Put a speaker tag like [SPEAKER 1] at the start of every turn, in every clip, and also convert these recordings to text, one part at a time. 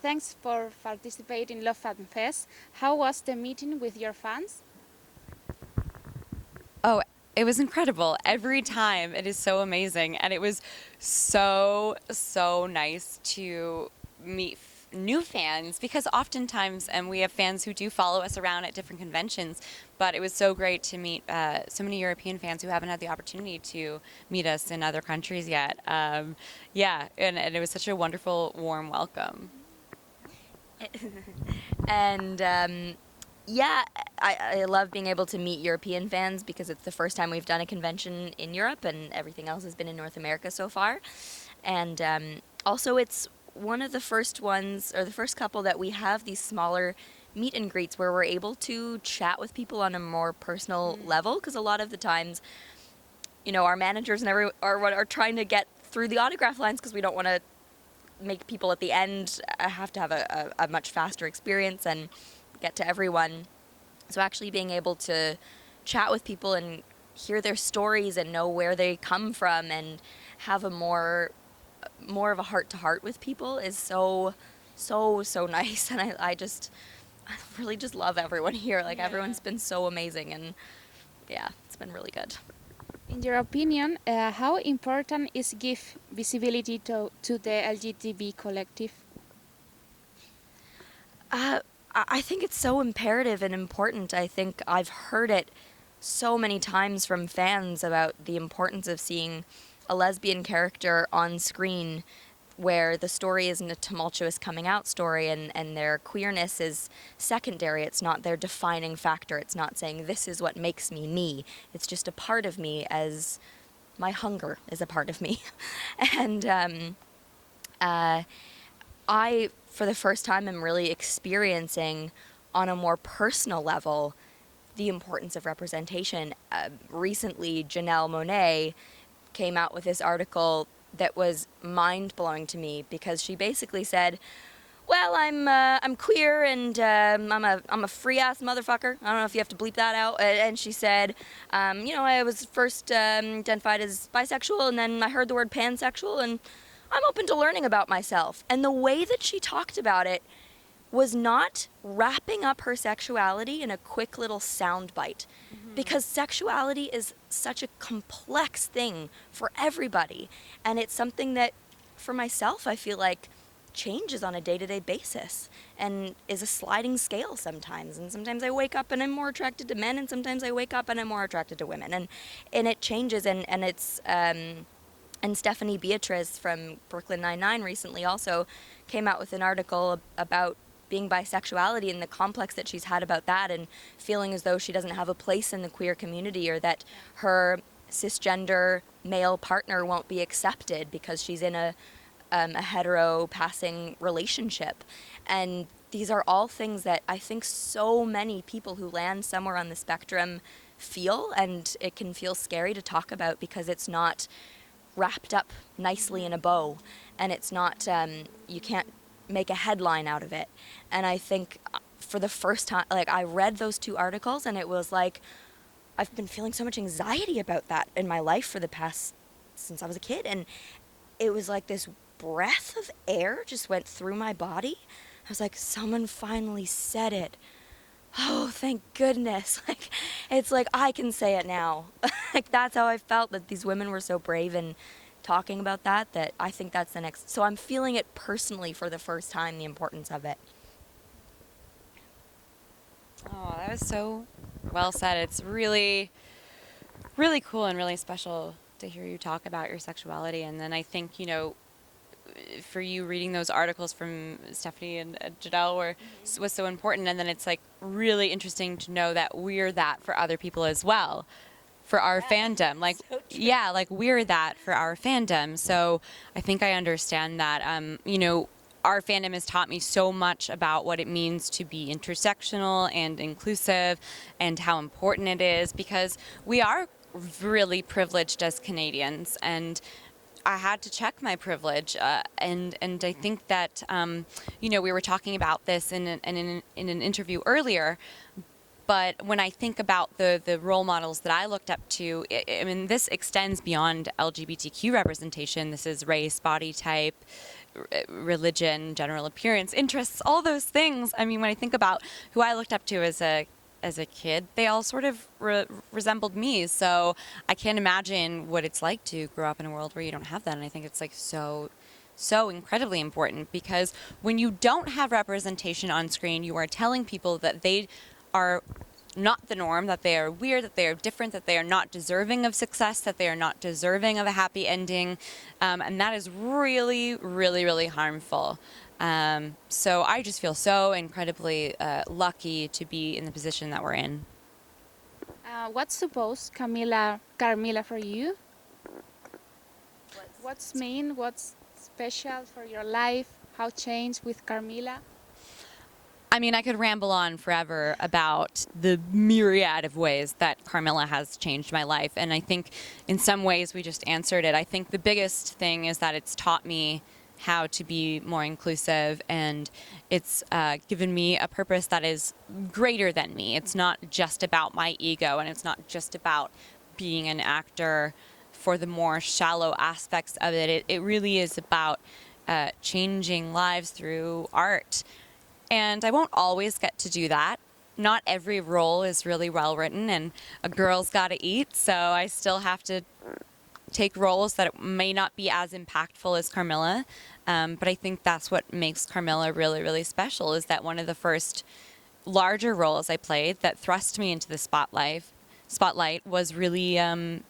[SPEAKER 1] thanks for participating in Love Fan Fest. How was the meeting with your fans?
[SPEAKER 2] Oh, it was incredible. Every time it is so amazing. And it was so nice to meet new fans because oftentimes we have fans who do follow us around at different conventions, but it was so great to meet so many European fans who haven't had the opportunity to meet us in other countries yet. Yeah, and it was such a wonderful, warm welcome.
[SPEAKER 3] And yeah, I love being able to meet European fans because it's the first time we've done a convention in Europe, and everything else has been in North America so far. And also, it's one of the first ones, or the first couple, that we have these smaller meet and greets where we're able to chat with people on a more personal level, because a lot of the times, you know, our managers and are trying to get through the autograph lines because we don't want to make people at the end have to have a much faster experience and get to everyone. So actually being able to chat with people and hear their stories and know where they come from and have a more of a heart-to-heart with people is so nice. And I really just love everyone here. Like, everyone's been so amazing, and yeah, it's been really good.
[SPEAKER 1] In your opinion, how important is give visibility to the LGTB collective?
[SPEAKER 3] I think it's so imperative and important. I think I've heard it so many times from fans about the importance of seeing a lesbian character on screen where the story isn't a tumultuous coming out story and their queerness is secondary. It's not their defining factor. It's not saying this is what makes me me. It's just a part of me, as my hunger is a part of me. And I, for the first time, am really experiencing on a more personal level the importance of representation. Recently, Janelle Monáe came out with this article that was mind-blowing to me because she basically said, well, I'm queer and I'm a free-ass motherfucker. I don't know if you have to bleep that out. And she said, you know, I was first identified as bisexual, and then I heard the word pansexual, and I'm open to learning about myself. And the way that she talked about it was not wrapping up her sexuality in a quick little soundbite. Because sexuality is such a complex thing for everybody. And it's something that, for myself, I feel like changes on a day-to-day basis and is a sliding scale sometimes. And sometimes I wake up and I'm more attracted to men, and sometimes I wake up and I'm more attracted to women. And it changes, and it's... And Stephanie Beatriz from Brooklyn Nine-Nine recently also came out with an article about being bisexuality and the complex that she's had about that, and feeling as though she doesn't have a place in the queer community, or that her cisgender male partner won't be accepted because she's in a hetero passing relationship. And these are all things that I think so many people who land somewhere on the spectrum feel, and it can feel scary to talk about because it's not wrapped up nicely in a bow, and it's not, you can't make a headline out of it. And I think for the first time, like, I read those two articles and it was like, I've been feeling so much anxiety about that in my life for the past, since I was a kid, and it was like this breath of air just went through my body. I was like, someone finally said it. Oh, thank goodness. Like, it's like, I can say it now. Like, that's how I felt, that these women were so brave in talking about that I think that's the next. So I'm feeling it personally for the first time, the importance of it.
[SPEAKER 2] Oh, that was so well said. It's really, really cool and really special to hear you talk about your sexuality. And then I think, you know, for you, reading those articles from Stephanie and Janelle was so important. And then it's like really interesting to know that we're that for other people as well, for our fandom. Like, so yeah, like we're that for our fandom. So I think I understand that. You know, our fandom has taught me so much about what it means to be intersectional and inclusive, and how important it is, because we are really privileged as Canadians, and I had to check my privilege, and I think that you know, we were talking about this in an interview earlier. But when I think about the role models that I looked up to, I mean, this extends beyond LGBTQ representation. This is race, body type, religion, general appearance, interests, all those things. I mean, when I think about who I looked up to as a kid, they all sort of resembled me. So I can't imagine what it's like to grow up in a world where you don't have that. And I think it's like so incredibly important, because when you don't have representation on screen, you are telling people that they are not the norm, that they are weird, that they are different, that they are not deserving of success, that they are not deserving of a happy ending. And that is really, really, really harmful. So I just feel so incredibly lucky to be in the position that we're in.
[SPEAKER 1] What's supposed, Carmilla, for you? What's mean? What's special for your life? How changed with Carmilla?
[SPEAKER 2] I mean, I could ramble on forever about the myriad of ways that Carmilla has changed my life. And I think in some ways we just answered it. I think the biggest thing is that it's taught me how to be more inclusive, and it's given me a purpose that is greater than me. It's not just about my ego, and it's not just about being an actor for the more shallow aspects of it. It really is about changing lives through art. And I won't always get to do that. Not every role is really well written, and a girl's got to eat, so I still have to take roles that may not be as impactful as Carmilla. But I think that's what makes Carmilla really, really special, is that one of the first larger roles I played that thrust me into the spotlight was really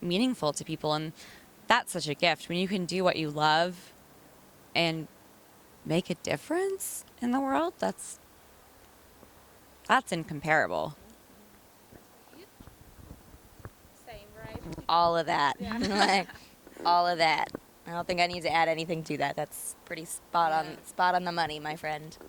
[SPEAKER 2] meaningful to people. And that's such a gift. When you can do what you love and make a difference in the world, that's incomparable.
[SPEAKER 1] Same, right?
[SPEAKER 3] All of that.
[SPEAKER 1] Yeah.
[SPEAKER 3] Like, all of that. I don't think I need to add anything to that. That's pretty spot on the money, my friend.